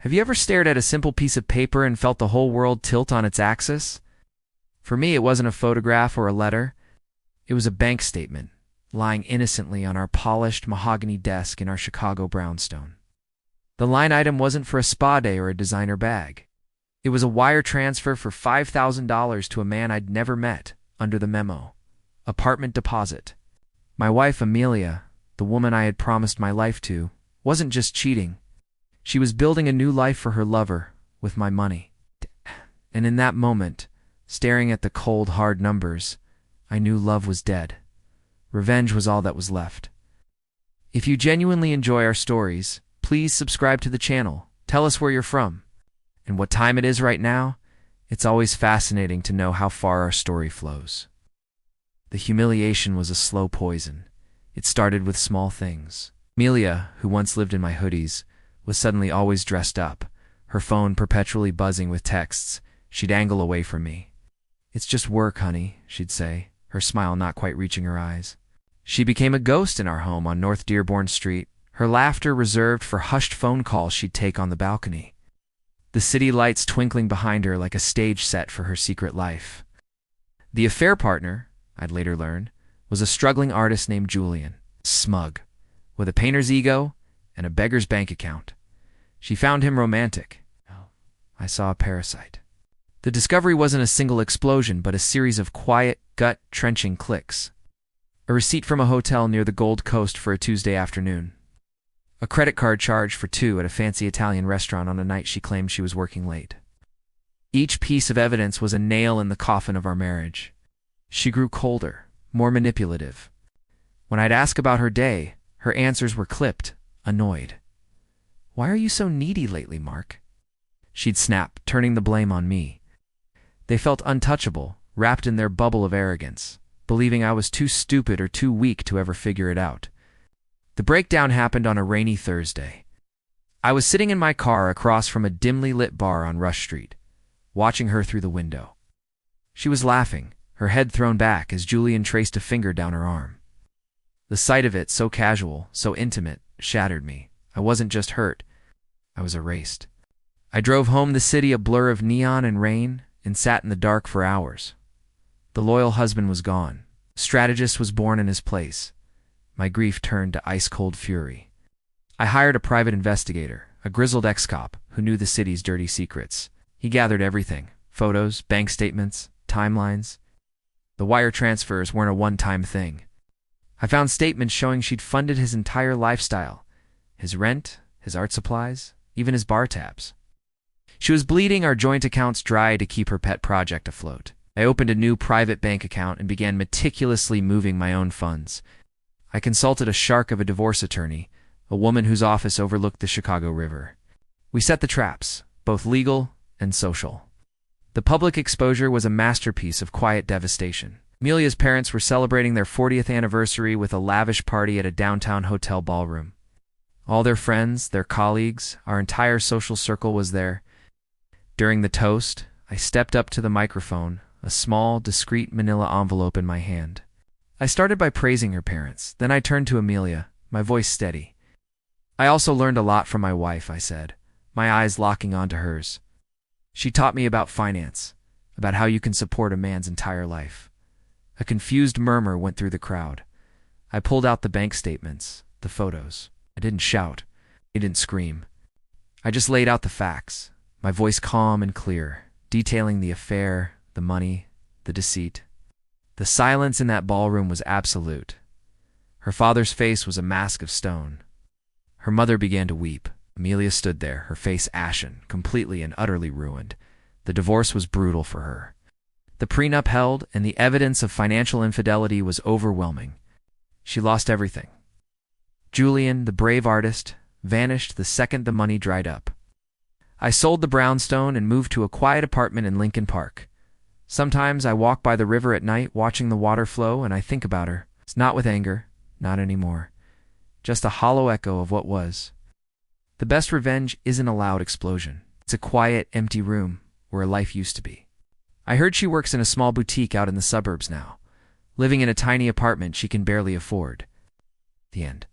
Have you ever stared at a simple piece of paper and felt the whole world tilt on its axis? For me, it wasn't a photograph or a letter. It was a bank statement, lying innocently on our polished mahogany desk in our Chicago brownstone. The line item wasn't for a spa day or a designer bag. It was a wire transfer for $5,000 to a man I'd never met, under the memo, apartment deposit. My wife, Amelia, the woman I had promised my life to, wasn't just cheating. She was building a new life for her lover with my money. And in that moment, staring at the cold, hard numbers, I knew love was dead. Revenge was all that was left. If you genuinely enjoy our stories, please subscribe to the channel. Tell us where you're from and what time it is right now. It's always fascinating to know how far our story flows. The humiliation was a slow poison. It started with small things. Amelia, who once lived in my hoodies, was suddenly always dressed up, her phone perpetually buzzing with texts. She'd angle away from me. "It's just work, honey," she'd say, her smile not quite reaching her eyes. She became a ghost in our home on North Dearborn Street, her laughter reserved for hushed phone calls she'd take on the balcony. The city lights twinkling behind her like a stage set for her secret life. The affair partner, I'd later learn, was a struggling artist named Julian, smug, with a painter's ego and a beggar's bank account. She found him romantic. I saw a parasite. The discovery wasn't a single explosion, but a series of quiet, gut-trenching clicks. A receipt from a hotel near the Gold Coast for a Tuesday afternoon. A credit card charge for two at a fancy Italian restaurant on a night she claimed she was working late. Each piece of evidence was a nail in the coffin of our marriage. She grew colder, more manipulative. When I'd ask about her day, her answers were clipped, annoyed. "Why are you so needy lately, Mark?" She'd snap, turning the blame on me. They felt untouchable, wrapped in their bubble of arrogance, believing I was too stupid or too weak to ever figure it out. The breakdown happened on a rainy Thursday. I was sitting in my car across from a dimly lit bar on Rush Street, watching her through the window. She was laughing, her head thrown back as Julian traced a finger down her arm. The sight of it, so casual, so intimate, shattered me. I wasn't just hurt. I was erased. I drove home the city a blur of neon and rain and sat in the dark for hours. The loyal husband was gone. A strategist was born in his place. My grief turned to ice-cold fury. I hired a private investigator, a grizzled ex-cop who knew the city's dirty secrets. He gathered everything: photos, bank statements, timelines. The wire transfers weren't a one-time thing. I found statements showing she'd funded his entire lifestyle: his rent, his art supplies, even his bar tabs. She was bleeding our joint accounts dry to keep her pet project afloat. I opened a new private bank account and began meticulously moving my own funds. I consulted a shark of a divorce attorney, a woman whose office overlooked the Chicago River. We set the traps, both legal and social. The public exposure was a masterpiece of quiet devastation. Amelia's parents were celebrating their 40th anniversary with a lavish party at a downtown hotel ballroom. All their friends, their colleagues, our entire social circle was there. During the toast, I stepped up to the microphone, a small, discreet manila envelope in my hand. I started by praising her parents, then I turned to Amelia, my voice steady. "I also learned a lot from my wife," I said, my eyes locking onto hers. "She taught me about finance, about how you can support a man's entire life." A confused murmur went through the crowd. I pulled out the bank statements, the photos. I didn't shout. I didn't scream. I just laid out the facts, my voice calm and clear, detailing the affair, the money, the deceit. The silence in that ballroom was absolute. Her father's face was a mask of stone. Her mother began to weep. Amelia stood there, her face ashen, completely and utterly ruined. The divorce was brutal for her. The prenup held, and the evidence of financial infidelity was overwhelming. She lost everything. Julian, the brave artist, vanished the second the money dried up. I sold the brownstone and moved to a quiet apartment in Lincoln Park. Sometimes I walk by the river at night watching the water flow and I think about her. It's not with anger, not anymore. Just a hollow echo of what was. The best revenge isn't a loud explosion. It's a quiet, empty room where a life used to be. I heard she works in a small boutique out in the suburbs now, living in a tiny apartment she can barely afford. The end.